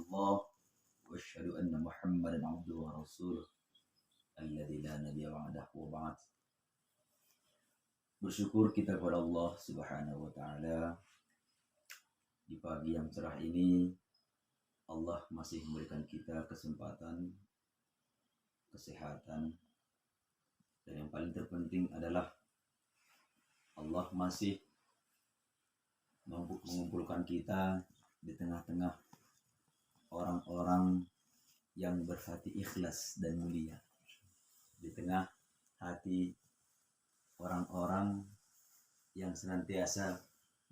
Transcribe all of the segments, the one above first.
illallah wa asyhadu anna Muhammadan abduhu wa rasuluh alladzi la nabiyya ba'dahu wa ba'd. Bersyukur kita kepada Allah Subhanahu wa taala di pagi yang cerah ini. Allah masih memberikan kita kesempatan, kesehatan, dan yang paling terpenting adalah Allah masih mengumpulkan kita di tengah-tengah orang-orang yang berhati ikhlas dan mulia, di tengah hati orang-orang yang senantiasa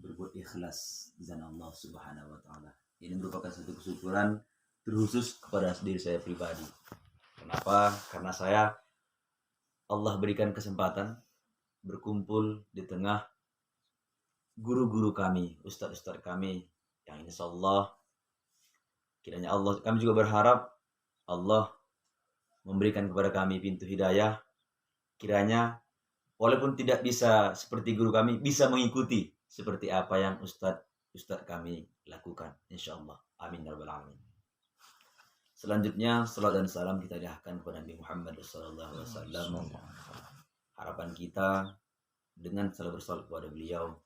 berbuat ikhlas di jalan Allah Subhanahu wa taala. Ini merupakan satu kesyukuran terkhusus kepada diri saya pribadi. Kenapa? Karena Allah berikan kesempatan berkumpul di tengah guru-guru kami, ustadz-ustadz kami yang insyaallah kiranya Allah, kami juga berharap Allah memberikan kepada kami pintu hidayah. Kiranya walaupun tidak bisa seperti guru kami, bisa mengikuti seperti apa yang ustadz kami lakukan, insyaallah. Amin ya rabbal alamin. Selanjutnya salat dan salam kita limpahkan kepada Nabi Muhammad sallallahu alaihi wasallam. Harapan kita dengan selalu bersalat kepada beliau,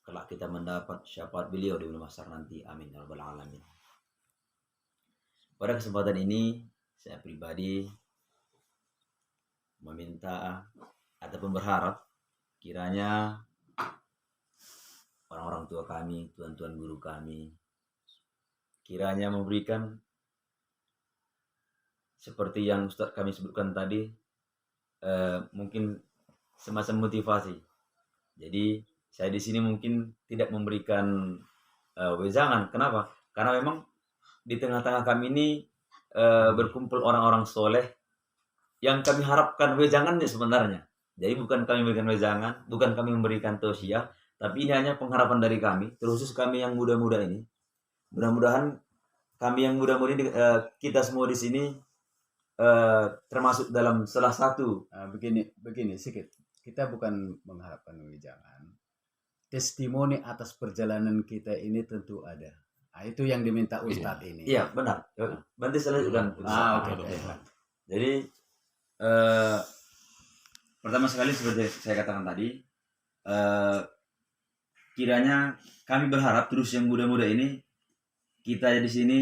kelak kita mendapat syafaat beliau di bulan mahsyar nanti. Amin ya rabbal alamin. Pada kesempatan ini saya pribadi meminta ataupun berharap kiranya orang-orang tua kami, tuan-tuan guru kami, kiranya memberikan seperti yang Ustadz kami sebutkan tadi, mungkin semacam motivasi. Jadi saya di sini mungkin tidak memberikan wejangan. Kenapa? Karena memang di tengah-tengah kami ini berkumpul orang-orang soleh yang kami harapkan wejangannya sebenarnya. Jadi bukan kami memberikan wejangan, bukan kami memberikan tausiah, tapi ini hanya pengharapan dari kami, terkhusus kami yang muda-muda ini. Mudah-mudahan kami yang muda-muda ini, kita semua di sini termasuk dalam salah satu. Begini sedikit. Kita bukan mengharapkan wejangan. Testimoni atas perjalanan kita ini tentu ada. Itu yang diminta Ustadz ini. Iya, benar. Nanti saya lanjutkan. Oke. Jadi pertama sekali seperti saya katakan tadi, kiranya kami berharap terus yang muda-muda ini, kita di sini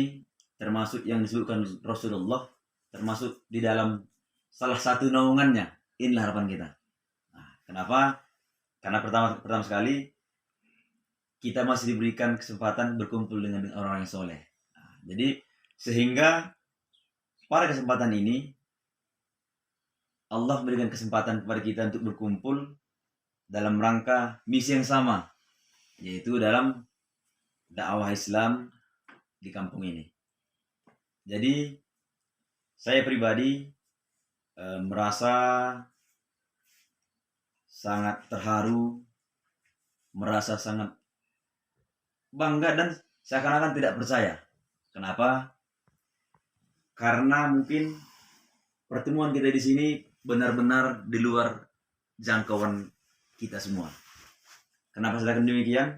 termasuk yang disebutkan Rasulullah, termasuk di dalam salah satu naungannya. Inilah harapan kita. Nah, kenapa? Karena pertama sekali kita masih diberikan kesempatan berkumpul dengan orang yang soleh. Nah, jadi sehingga pada kesempatan ini Allah memberikan kesempatan kepada kita untuk berkumpul dalam rangka misi yang sama, yaitu dalam dakwah Islam di kampung ini. Jadi saya pribadi merasa sangat terharu, merasa sangat bangga dan seakan-akan tidak percaya. Kenapa? Karena mungkin pertemuan kita di sini benar-benar di luar jangkauan kita semua. Kenapa saya katakan demikian?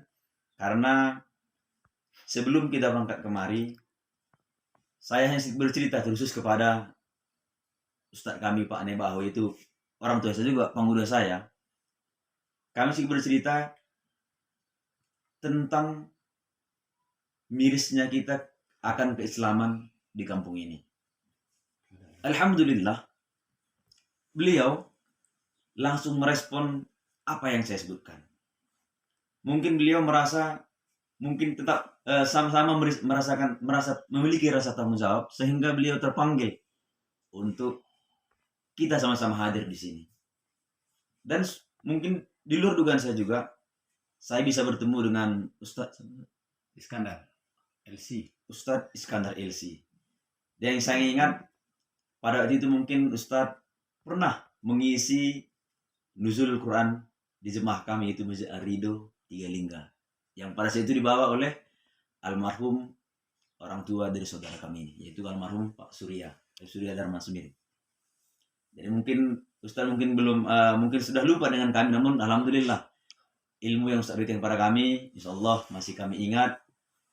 Karena sebelum kita berangkat kemari, saya hanya bercerita khusus kepada Ustadz kami Pak Nebaho, itu orang tua saya juga, pemuda saya. Kami sih bercerita tentang mirisnya kita akan keislaman di kampung ini. Alhamdulillah, beliau langsung merespon apa yang saya sebutkan. Mungkin beliau merasa, mungkin tetap sama-sama merasa memiliki rasa tanggung jawab, sehingga beliau terpanggil untuk kita sama-sama hadir di sini. Dan mungkin di luar dugaan saya juga, saya bisa bertemu dengan Ustadz Iskandar LC. Dan yang saya ingat pada waktu itu mungkin Ustadz pernah mengisi nuzul Quran di jemaah kami, itu Masjid Ar-Ridho Tigalingga, yang pada saat itu dibawa oleh almarhum orang tua dari saudara kami ini, yaitu almarhum Pak Surya Dharma Sumiri. Jadi mungkin Ustadz belum mungkin sudah lupa dengan kami, namun alhamdulillah ilmu yang Ustadz berikan kepada kami, insyaallah masih kami ingat.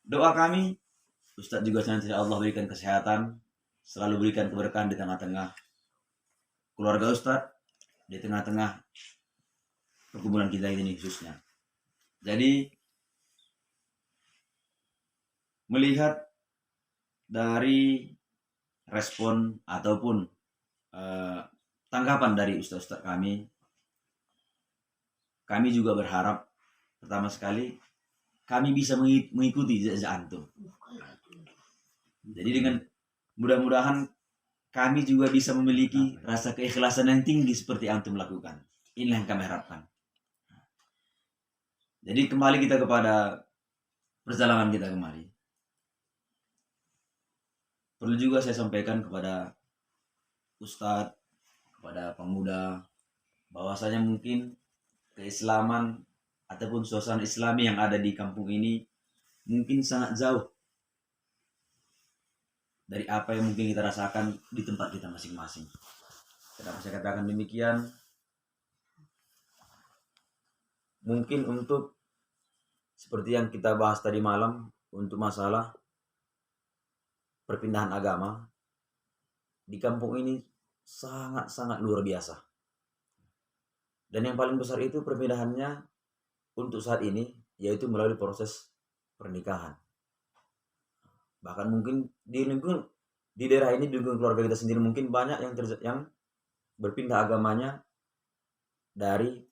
Doa kami Ustadz juga senantiasa Allah berikan kesehatan, selalu berikan keberkahan di tengah-tengah keluarga Ustadz, di tengah-tengah perkumpulan kita ini khususnya. Jadi melihat dari respon ataupun tanggapan dari ustadz-ustadz kami juga berharap pertama sekali kami bisa mengikuti jejak antum. Jadi dengan mudah-mudahan kami juga bisa memiliki rasa keikhlasan yang tinggi seperti antum lakukan. Inilah yang kami harapkan. Jadi kembali kita kepada perjalanan kita kemari. Perlu juga saya sampaikan kepada ustadz, kepada pemuda, bahwasanya mungkin keislaman ataupun suasana islami yang ada di kampung ini mungkin sangat jauh dari apa yang mungkin kita rasakan di tempat kita masing-masing. Kenapa saya katakan demikian? Mungkin untuk seperti yang kita bahas tadi malam, untuk masalah perpindahan agama di kampung ini sangat-sangat luar biasa. Dan yang paling besar itu perpindahannya untuk saat ini yaitu melalui proses pernikahan. Bahkan mungkin di daerah ini, di lingkungan keluarga kita sendiri mungkin banyak yang berpindah agamanya dari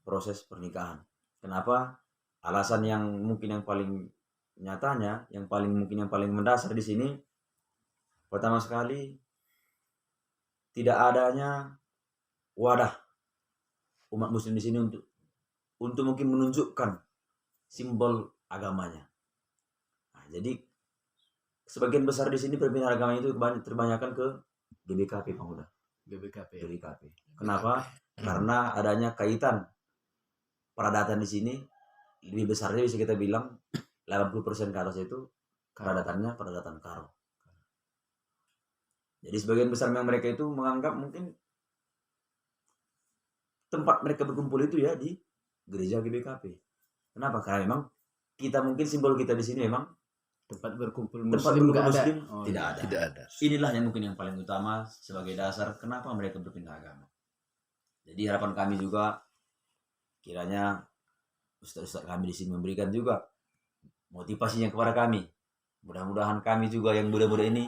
proses pernikahan. Kenapa? Alasan yang mungkin yang paling nyatanya, yang paling mendasar di sini, pertama sekali tidak adanya wadah umat muslim di sini untuk mungkin menunjukkan simbol agamanya. Nah, jadi sebagian besar di sini perpindahan agama itu terbanyakan ke GBKP pemuda. GBKP. Kenapa? Karena adanya kaitan peradatan di sini lebih besarnya bisa kita bilang 80% ke atas itu peradatan Karo. Jadi sebagian besar yang mereka itu menganggap mungkin tempat mereka berkumpul itu ya di gereja GBKP. Kenapa? Karena memang kita mungkin simbol kita di sini memang tempat berkumpul muslim tidak ada. Inilah yang mungkin yang paling utama sebagai dasar kenapa mereka berpindah agama. Jadi harapan kami juga kiranya ustaz-ustaz kami di sini memberikan juga motivasinya kepada kami. Mudah-mudahan kami juga yang muda-muda ini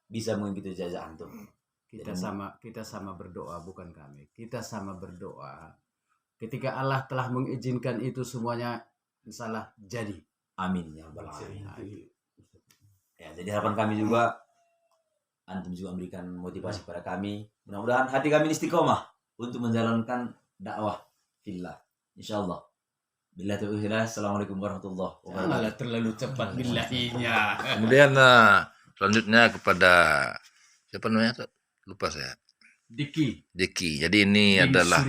bisa mengikuti jejak antum. Kita sama berdoa, bukan kami. Kita sama berdoa. Ketika Allah telah mengizinkan itu semuanya, insyaallah jadi. Amin ya rabbal alamin. Ya, jadi harapan kami juga antum juga memberikan motivasi kepada kami. Mudah-mudahan hati kami istiqomah untuk menjalankan dakwah fillah. Insyaallah. Billahi taufiq. Assalamualaikum warahmatullahi wabarakatuh. Terlalu cepat billahinya. Kemudian selanjutnya kepada siapa namanya? Lupa saya. Diki. Jadi ini adalah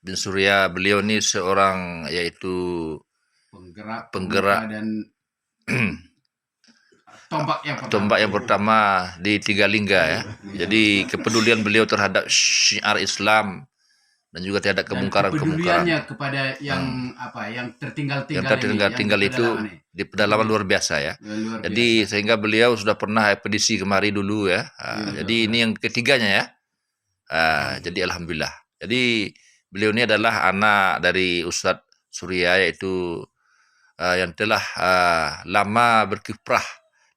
bin Surya. Beliau ini seorang yaitu penggerak dan tombak yang pertama di Tiga Lingga ya. Jadi kepedulian beliau terhadap syiar Islam dan juga terhadap kemungkaran. Kepeduliannya kepada yang tertinggal itu di pedalaman luar biasa ya. Jadi sehingga beliau sudah pernah ekspedisi kemari dulu ya. Jadi ini yang ketiganya ya. Jadi alhamdulillah. Jadi beliau ini adalah anak dari Ustadz Surya, yaitu yang telah lama berkiprah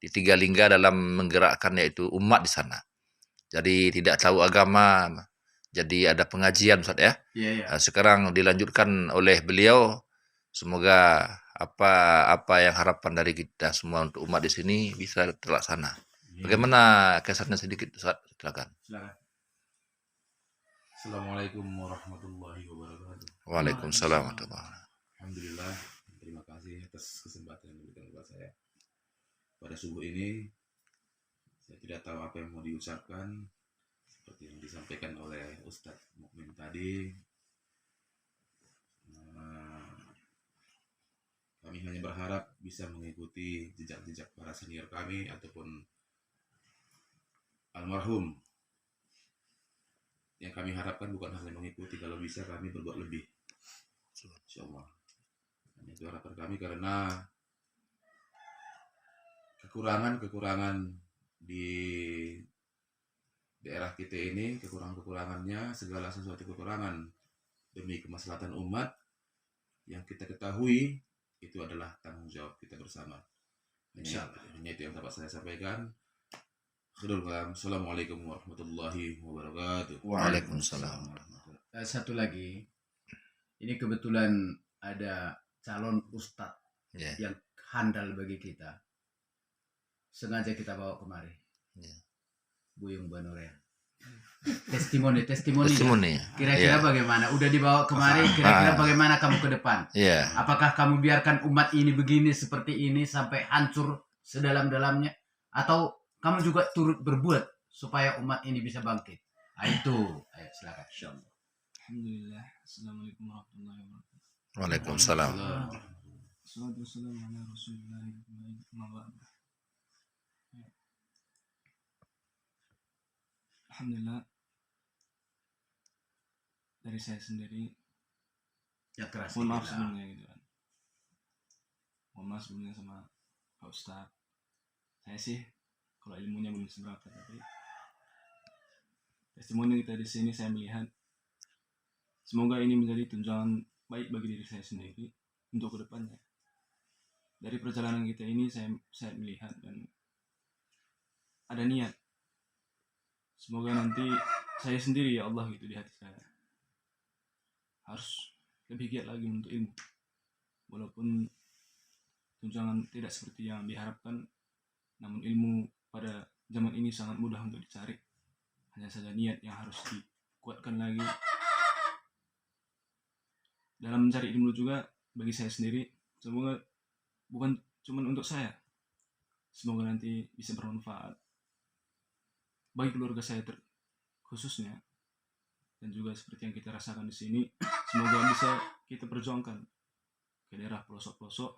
di Tiga Lingga dalam menggerakkan yaitu umat di sana. Jadi tidak tahu agama, jadi ada pengajian Ustaz ya. Sekarang dilanjutkan oleh beliau. Semoga apa yang harapan dari kita semua untuk umat di sini bisa terlaksana. Bagaimana kesannya sedikit Ustaz? Silakan. Assalamualaikum warahmatullahi wabarakatuh. Waalaikumsalam warahmatullahi wabarakatuh. Alhamdulillah, terima kasih atas kesempatan yang diberikan kepada saya. Pada subuh ini, saya tidak tahu apa yang mau diucapkan, seperti yang disampaikan oleh Ustadz Mukmin tadi. Kami hanya berharap bisa mengikuti jejak-jejak para senior kami ataupun almarhum. Yang kami harapkan bukan hanya mengikuti, kalau bisa kami berbuat lebih, insyaallah. Itu harapan kami, karena kekurangan-kekurangan di daerah kita ini, kekurangan-kekurangannya, segala sesuatu kekurangan demi kemaslahatan umat yang kita ketahui itu adalah tanggung jawab kita bersama. Hanya itu yang dapat saya sampaikan. Assalamualaikum warahmatullahi wabarakatuh. Waalaikumsalam. Satu lagi, ini kebetulan ada calon ustadz Ya. yang handal bagi kita. Sengaja kita bawa kemari. Ya. Buyung Banurian. Testimoni. Testimoni. Kira-kira Ya. bagaimana? Udah dibawa kemari, kira-kira bagaimana kamu ke depan? Ya. Apakah kamu biarkan umat ini begini seperti ini sampai hancur sedalam-dalamnya? Atau kamu juga turut berbuat supaya umat ini bisa bangkit? Itu. Ayo silakan. Insyaallah. Alhamdulillah. Assalamualaikum warahmatullahi wabarakatuh. Waalaikumsalam. Assalatu wassalamu ala rasulillah amma ba'du. Alhamdulillah, dari saya sendiri Ya keras. mohon maaf dikit lah. sebelumnya gitu kan. Mohon maaf sebelumnya sama Pak Ustadz. Saya sih kalau ilmunya belum seberapa, tapi testimoni kita di sini saya melihat semoga ini menjadi tunjangan baik bagi diri saya sendiri untuk kedepannya. Dari perjalanan kita ini saya melihat dan ada niat. Semoga nanti saya sendiri ya Allah gitu di hati saya harus lebih giat lagi untuk ilmu. Walaupun tunjangan tidak seperti yang diharapkan, namun ilmu pada zaman ini sangat mudah untuk dicari. Hanya saja niat yang harus dikuatkan lagi. Dalam mencari ilmu juga bagi saya sendiri, semoga bukan cuma untuk saya. Semoga nanti bisa bermanfaat bagi keluarga saya khususnya, dan juga seperti yang kita rasakan di sini, semoga bisa kita perjuangkan ke daerah pelosok-pelosok.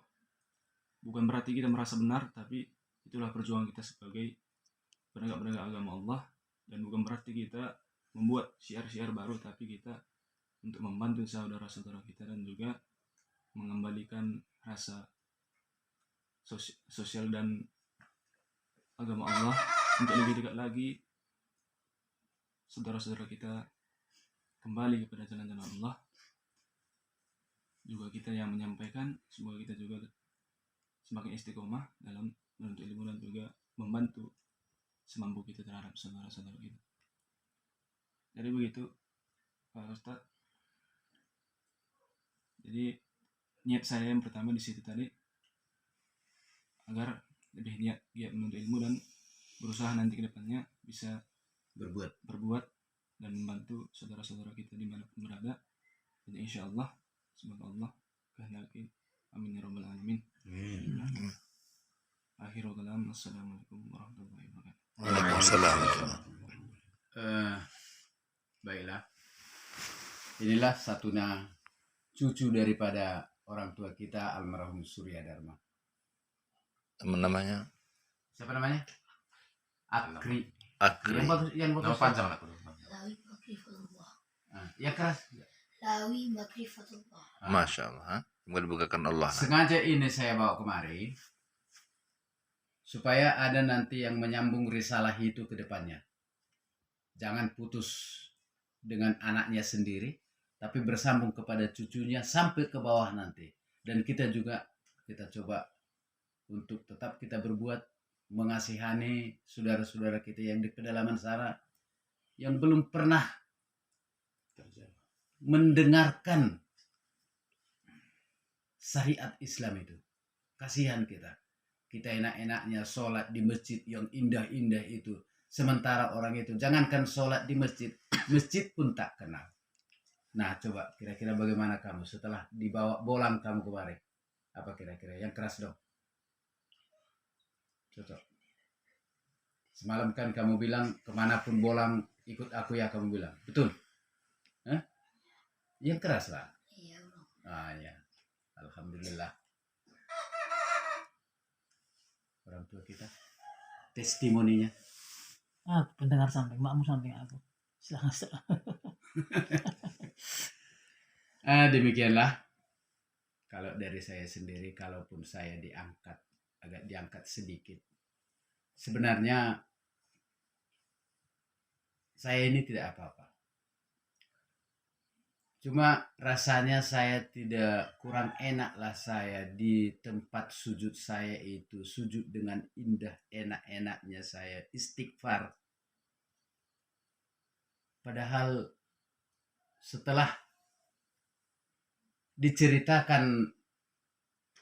Bukan berarti kita merasa benar, tapi itulah perjuangan kita sebagai penegak-penegak agama Allah, dan bukan berarti kita membuat syiar-syiar baru, tapi kita untuk membantu saudara-saudara kita dan juga mengembalikan rasa sosial dan agama Allah untuk lebih dekat lagi saudara-saudara kita kembali kepada jalan-jalan Allah. Juga kita yang menyampaikan, semoga kita juga semakin istiqomah dalam menuntut ilmu dan juga membantu semampu kita terhadap saudara-saudara kita. Jadi begitu Pak Ustadz. Jadi niat saya yang pertama di situ tadi agar lebih giat menuntut ilmu dan berusaha nanti ke depannya bisa berbuat dan membantu saudara-saudara kita dimanapun berada. Jadi insya Allah semoga Allah kehendaki. Amin ya rabbal alamin. Akhirul kalam. Assalamualaikum warahmatullahi wabarakatuh. Waalaikumsalam. Baiklah. Inilah satunya cucu daripada orang tua kita almarhum Surya Dharma. Teman namanya Siapa namanya? Akri. Akri. Yang Nama bagus. panjang anak. Lawi Makrifatullah. Yang keras. Lawi Makrifatullah. Masya Allah. Semoga dibukakan Allah. Sengaja ini saya bawa kemari supaya ada nanti yang menyambung risalah itu ke depannya. Jangan putus dengan anaknya sendiri, tapi bersambung kepada cucunya sampai ke bawah nanti. Dan kita juga kita coba untuk tetap kita berbuat mengasihani saudara-saudara kita yang di pedalaman sana yang belum pernah mendengarkan syariat Islam itu. Kasihan kita. Kita enak-enaknya sholat di masjid yang indah-indah itu. Sementara orang itu jangankan sholat di masjid, masjid pun tak kenal. Nah coba kira-kira bagaimana kamu setelah dibawa bolang kamu kemarin? Apa kira-kira? Yang keras dong. Cocok. Semalam kan kamu bilang kemanapun bolang ikut aku ya, kamu bilang. Betul? Hah? Yang keras lah. Iya, Bro. Ah ya. Alhamdulillah. Orang tua kita. Testimoninya. Pendengar samping, makmum samping aku. Silahkan. Demikianlah. Kalau dari saya sendiri, kalaupun saya diangkat, agak diangkat sedikit, sebenarnya saya ini tidak apa-apa. Cuma rasanya saya tidak, kurang enak lah saya di tempat sujud saya itu, sujud dengan indah enak-enaknya saya istighfar. Padahal setelah diceritakan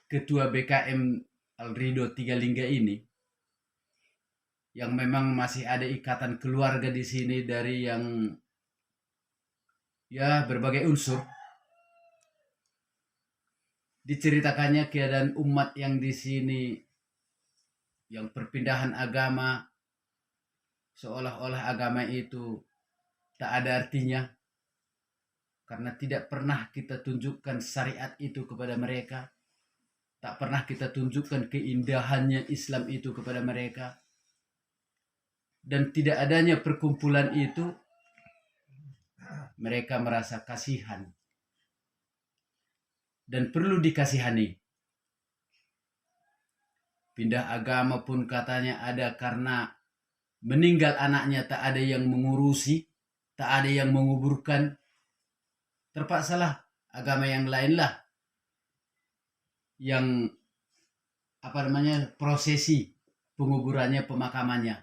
Ketua BKM Alrido Tigalingga ini, yang memang masih ada ikatan keluarga di sini dari yang ya berbagai unsur, diceritakannya keadaan umat yang di sini yang perpindahan agama, seolah-olah agama itu tak ada artinya karena tidak pernah kita tunjukkan syariat itu kepada mereka, tak pernah kita tunjukkan keindahannya Islam itu kepada mereka, dan tidak adanya perkumpulan itu, mereka merasa kasihan dan perlu dikasihani. Pindah agama pun katanya ada karena meninggal anaknya, tak ada yang mengurusi, tak ada yang menguburkan. Terpaksalah agama yang lainlah yang prosesi penguburannya, pemakamannya.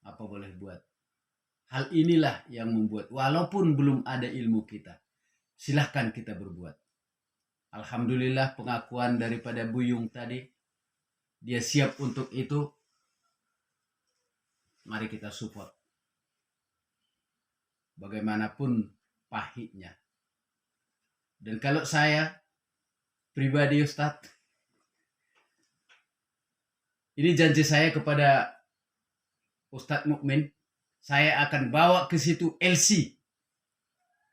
Apa boleh buat? Hal inilah yang membuat, walaupun belum ada ilmu kita, silahkan kita berbuat. Alhamdulillah pengakuan daripada Buyung tadi, dia siap untuk itu. Mari kita support. Bagaimanapun pahitnya. Dan kalau saya pribadi Ustadz, ini janji saya kepada Ustadz Mukmin, saya akan bawa ke situ LC.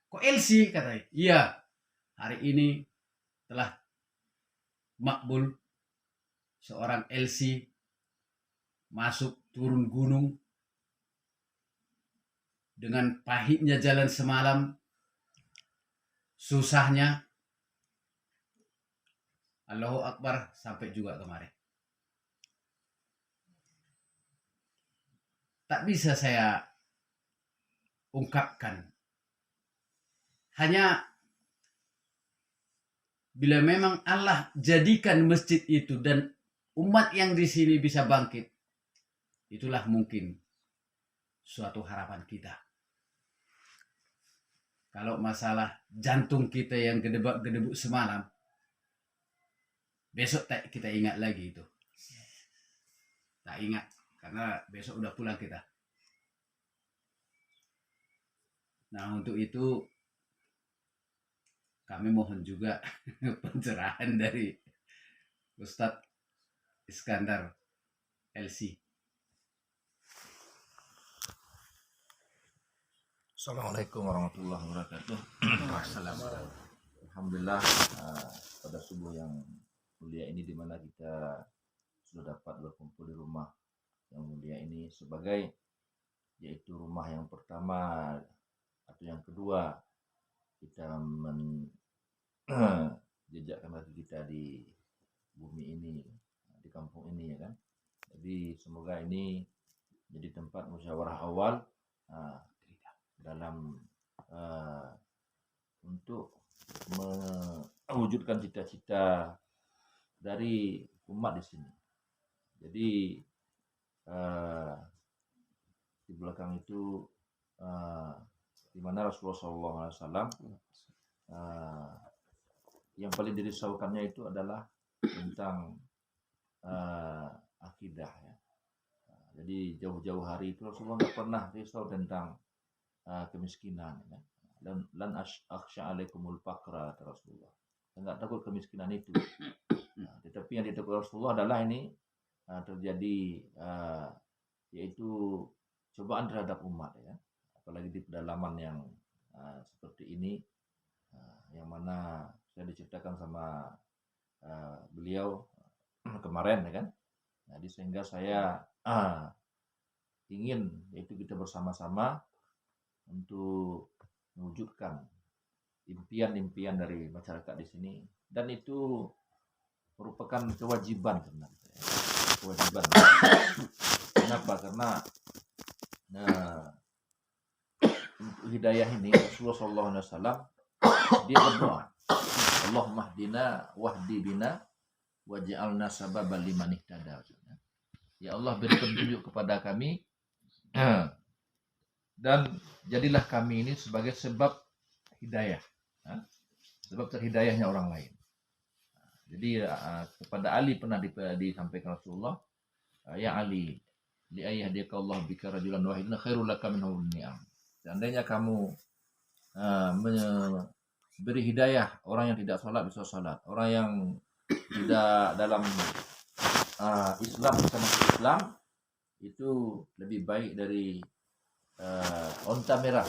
Kok LC katanya? Iya, hari ini telah makbul seorang LC masuk turun gunung dengan pahitnya jalan semalam, susahnya, Allahu Akbar, sampai juga kemarin. Tak bisa saya ungkapkan. Hanya bila memang Allah jadikan masjid itu dan umat yang di sini bisa bangkit, itulah mungkin suatu harapan kita. Kalau masalah jantung kita yang gedebak-gedebuk semalam, besok tak kita ingat lagi itu. Tak ingat, karena besok udah pulang kita. Nah, untuk itu kami mohon juga pencerahan dari Ustadz Iskandar LC. Assalamualaikum warahmatullahi wabarakatuh. Alhamdulillah, pada subuh yang mulia ini, di mana kita sudah dapat berkumpul di rumah yang mulia ini sebagai yaitu rumah yang pertama atau yang kedua kita menjejakkan kaki kita di bumi ini, di kampung ini, ya kan. Jadi semoga ini jadi tempat musyawarah awal dalam untuk mewujudkan cita-cita dari umat di sini. Jadi di belakang itu di mana Rasulullah SAW yang paling dirisaukannya itu adalah tentang akidah, ya. Jadi jauh-jauh hari itu Rasulullah nggak pernah risau tentang kemiskinan, ya. Lan akhsha alaikumul faqra, kata Rasulullah. Saya nggak takut kemiskinan itu. Tetapi yang ditakut Rasulullah adalah ini terjadi yaitu cobaan terhadap umat, ya. Apalagi di pedalaman yang seperti ini, yang mana saya diceritakan sama beliau kemarin, ya kan. Jadi sehingga saya ingin yaitu kita bersama-sama untuk mewujudkan impian-impian dari masyarakat di sini, dan itu merupakan kewajiban sebenarnya, kewajiban karena untuk hidayah ini Rasulullah SAW dia berdoa, Allahumma hdina wahdi bina waj'alna sababan liman ihtada. Ya Allah, beri petunjuk kepada kami dan jadilah kami ini sebagai sebab hidayah, sebab terhidayahnya orang lain. Jadi kepada Ali pernah disampaikan Rasulullah, ya Ali, li ayyahdika Allah bika rajulan wahidan khairul laka min humrin ni'am. Seandainya kamu beri hidayah orang yang tidak salat bisa salat, orang yang tidak dalam Islam bisa masuk Islam, itu lebih baik dari onta merah.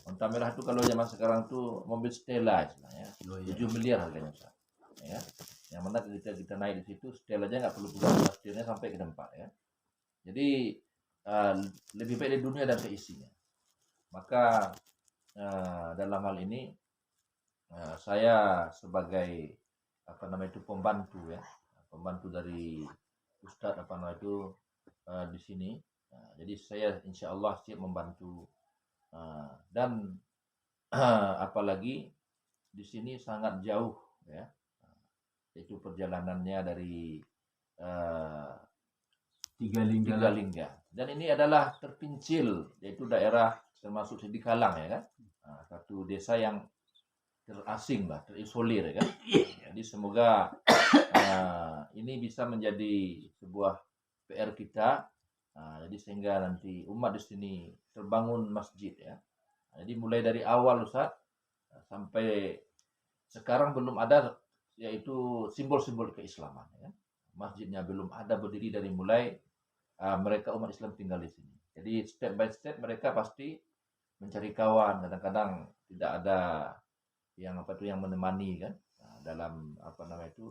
Onta merah itu kalau zaman sekarang tuh mobil Stella istilahnya, 7 miliar harganya Ustaz. Ya. Yang mana kita naik di situ, Stella aja nggak perlu pegang setirnya sampai ke tempat ya. Jadi lebih baik dari dunia dan keisinya. Maka dalam hal ini saya sebagai pembantu ya, pembantu dari Ustadz di sini. Jadi saya insya Allah siap membantu dan apalagi di sini sangat jauh ya, itu perjalanannya dari Tiga Lingga. Dan ini adalah terpencil, yaitu daerah termasuk di Kalang ya kan, satu desa yang terasing lah, terisolir ya kan. Jadi semoga ini bisa menjadi sebuah PR kita. Jadi sehingga nanti umat di sini terbangun masjid ya. Jadi mulai dari awal Ustaz sampai sekarang belum ada yaitu simbol-simbol keislaman ya. Masjidnya belum ada berdiri dari mulai mereka umat Islam tinggal di sini. Jadi step by step mereka pasti mencari kawan, kadang-kadang tidak ada yang yang menemani kan dalam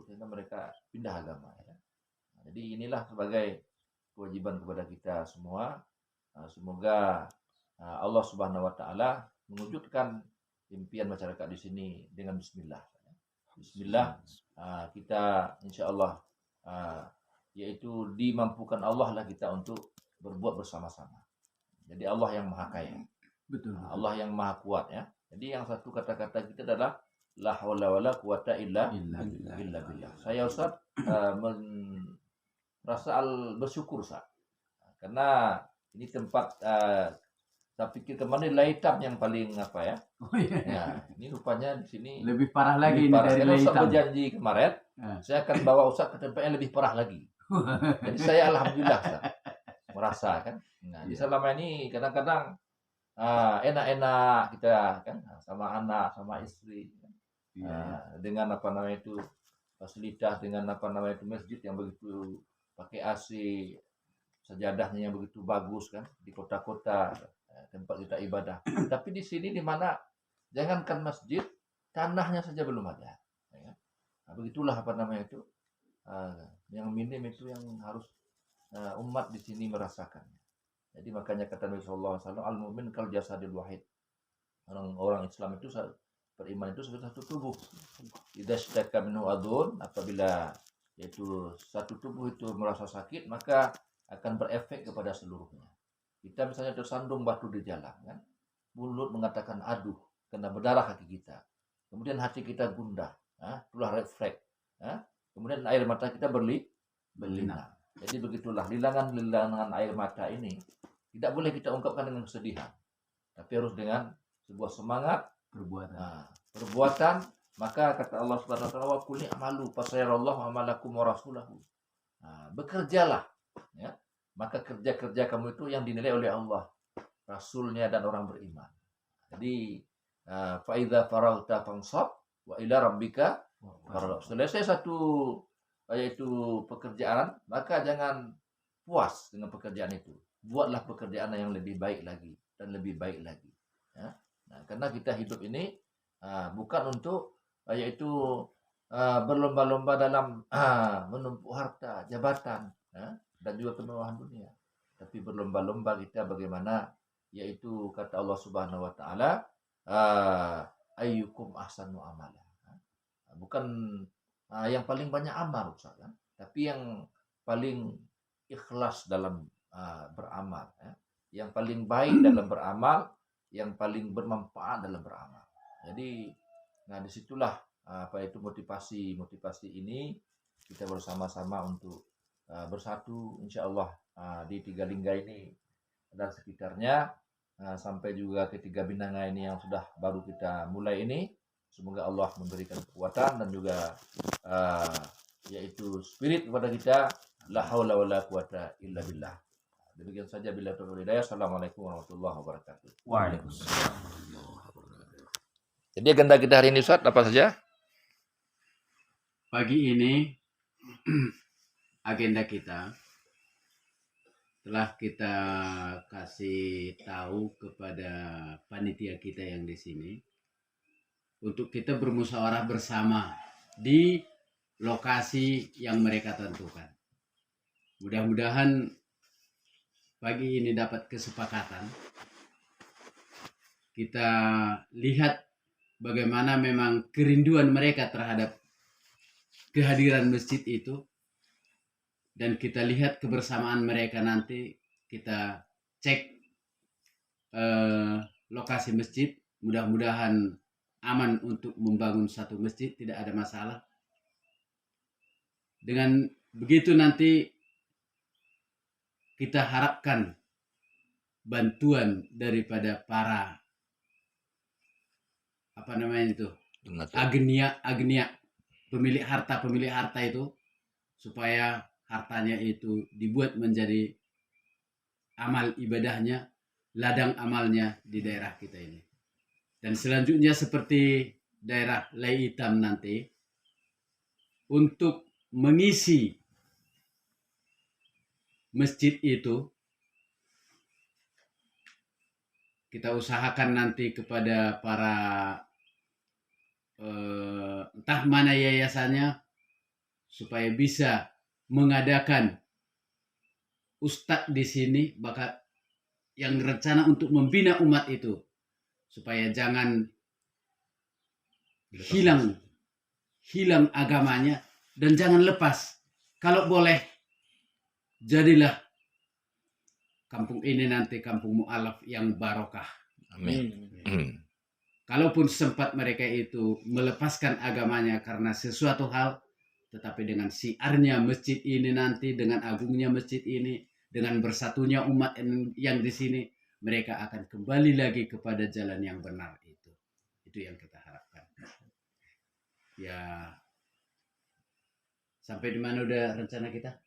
sehingga mereka pindah agama ya. Jadi inilah sebagai kewajiban kepada kita semua. Semoga Allah Subhanahu wa taala mewujudkan impian masyarakat di sini dengan bismillah. Bismillah kita insya Allah yaitu dimampukan Allah lah kita untuk berbuat bersama-sama. Jadi Allah yang maha kaya. Betul. Allah yang maha kuat ya. Jadi yang satu kata-kata kita adalah la haula wala quwata illa billah. Saya Ustaz merasa bersyukur Ustaz. Karena ini tempat saya pikir kemana Laitam yang paling Oh iya. Ya, ini rupanya di sini Lebih parah lagi lebih ini parah. dari Karena Ustaz Laitam. berjanji kemarin saya akan bawa Ustaz ke tempat yang lebih parah lagi. Jadi saya alhamdulillah Ustaz, merasa kan. Nah, di selama ini kadang-kadang enak-enak kita kan sama anak, sama istri. Dengan fasilitas, dengan masjid yang begitu pakai AC, sajadahnya yang begitu bagus kan di kota-kota tempat kita ibadah. Tapi di sini di mana jangankan masjid, tanahnya saja belum ada. Ya. Nah, begitulah yang minim itu yang harus umat di sini merasakan. Jadi makanya kata Nabi sallallahu alaihi wasallam, al-mu'min kal jasadil wahid. Orang Islam itu beriman itu seperti satu tubuh. Idza syaka minhu adun, apabila yaitu satu tubuh itu merasa sakit, maka akan berefek kepada seluruhnya. Kita misalnya tersandung batu di jalan kan, mulut mengatakan aduh kena berdarah kaki kita, kemudian hati kita gundah, itulah refleks, kemudian air mata kita berlinang. Jadi begitulah lilangan air mata ini tidak boleh kita ungkapkan dengan kesedihan, tapi harus dengan sebuah semangat perbuatan. Maka kata Allah Subhanahu wa taala, wa qul i'malu fasayarallahu amalakum wa rasulahu. Bekerjalah ya. Maka kerja-kerja kamu itu yang dinilai oleh Allah, Rasulnya dan orang beriman. Jadi fa idza faragta fansab wa ila rabbika farghab. Selesai satu yaitu pekerjaan, maka jangan puas dengan pekerjaan itu. Buatlah pekerjaan yang lebih baik lagi dan lebih baik lagi. Ya. Nah, karena kita hidup ini bukan untuk yaitu berlomba-lomba dalam menumpuk harta, jabatan, dan juga kemewahan dunia. Tapi berlomba-lomba kita bagaimana, yaitu kata Allah Subhanahu wa taala, ayyukum ahsanu amala. Bukan yang paling banyak amal Ustaz, kan? Tapi yang paling ikhlas dalam beramal. Ya. Yang paling baik dalam beramal, yang paling bermanfaat dalam beramal. Jadi, nah disitulah apa itu motivasi ini kita bersama-sama untuk bersatu, insya Allah di Tiga Lingga ini dan sekitarnya sampai juga ke Tiga Binanga ini yang sudah baru kita mulai ini. Semoga Allah memberikan kekuatan dan juga yaitu spirit kepada kita. La haula wala quwata illa billah. Demikian saja, bila taufiq hidayah. Assalamualaikum warahmatullahi wabarakatuh. Waalaikumsalam. Jadi agenda kita hari ini Ustaz apa saja? Pagi ini agenda kita telah kita kasih tahu kepada panitia kita yang di sini untuk kita bermusyawarah bersama di lokasi yang mereka tentukan. Mudah-mudahan pagi ini dapat kesepakatan. Kita lihat bagaimana memang kerinduan mereka terhadap kehadiran masjid itu, dan kita lihat kebersamaan mereka nanti. Kita cek lokasi masjid, mudah-mudahan aman untuk membangun satu masjid, tidak ada masalah. Dengan begitu nanti kita harapkan bantuan daripada para agnia pemilik harta itu, supaya hartanya itu dibuat menjadi amal ibadahnya, ladang amalnya di daerah kita ini. Dan selanjutnya seperti daerah Lai Hitam nanti, untuk mengisi masjid itu kita usahakan nanti kepada para entah mana yayasannya, supaya bisa mengadakan ustadz di sini yang rencana untuk membina umat itu, supaya jangan hilang agamanya dan jangan lepas. Kalau boleh, jadilah kampung ini nanti kampung mu'alaf yang barokah. Amin. Kalaupun sempat mereka itu melepaskan agamanya karena sesuatu hal, tetapi dengan siarnya masjid ini nanti, dengan agungnya masjid ini, dengan bersatunya umat yang di sini, mereka akan kembali lagi kepada jalan yang benar itu. Itu yang kita harapkan. Ya, sampai di mana udah rencana kita?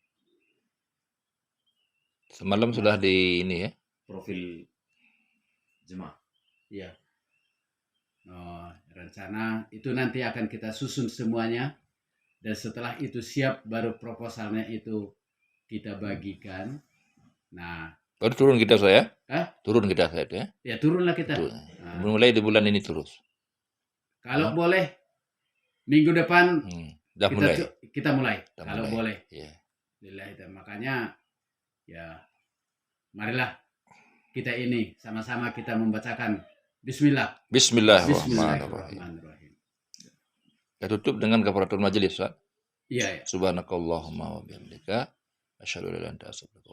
Semalam sudah di ini ya. Profil jemaah. Iya. Rencana itu nanti akan kita susun semuanya, dan setelah itu siap, baru proposalnya itu kita bagikan. Nah, Turun kita saya. Hah? Turun kita saya ya. ya turunlah kita. Turun. Nah, Mulai di bulan ini terus. kalau boleh minggu depan Udah mulai. kita mulai. Udah Kalau mulai. boleh. Iya. Lillahi ta'ala. Makanya ya marilah kita ini sama-sama kita membacakan Bismillah. Bismillahirrahmanirrahim. Bismillahirrahmanirrahim. Kita tutup dengan kafaratul majelis, Ustaz. Iya, ya. Subhanakallahumma wa bihamdika asyhadu an la ilaha illa anta astaghfiruka wa atubu ilaik.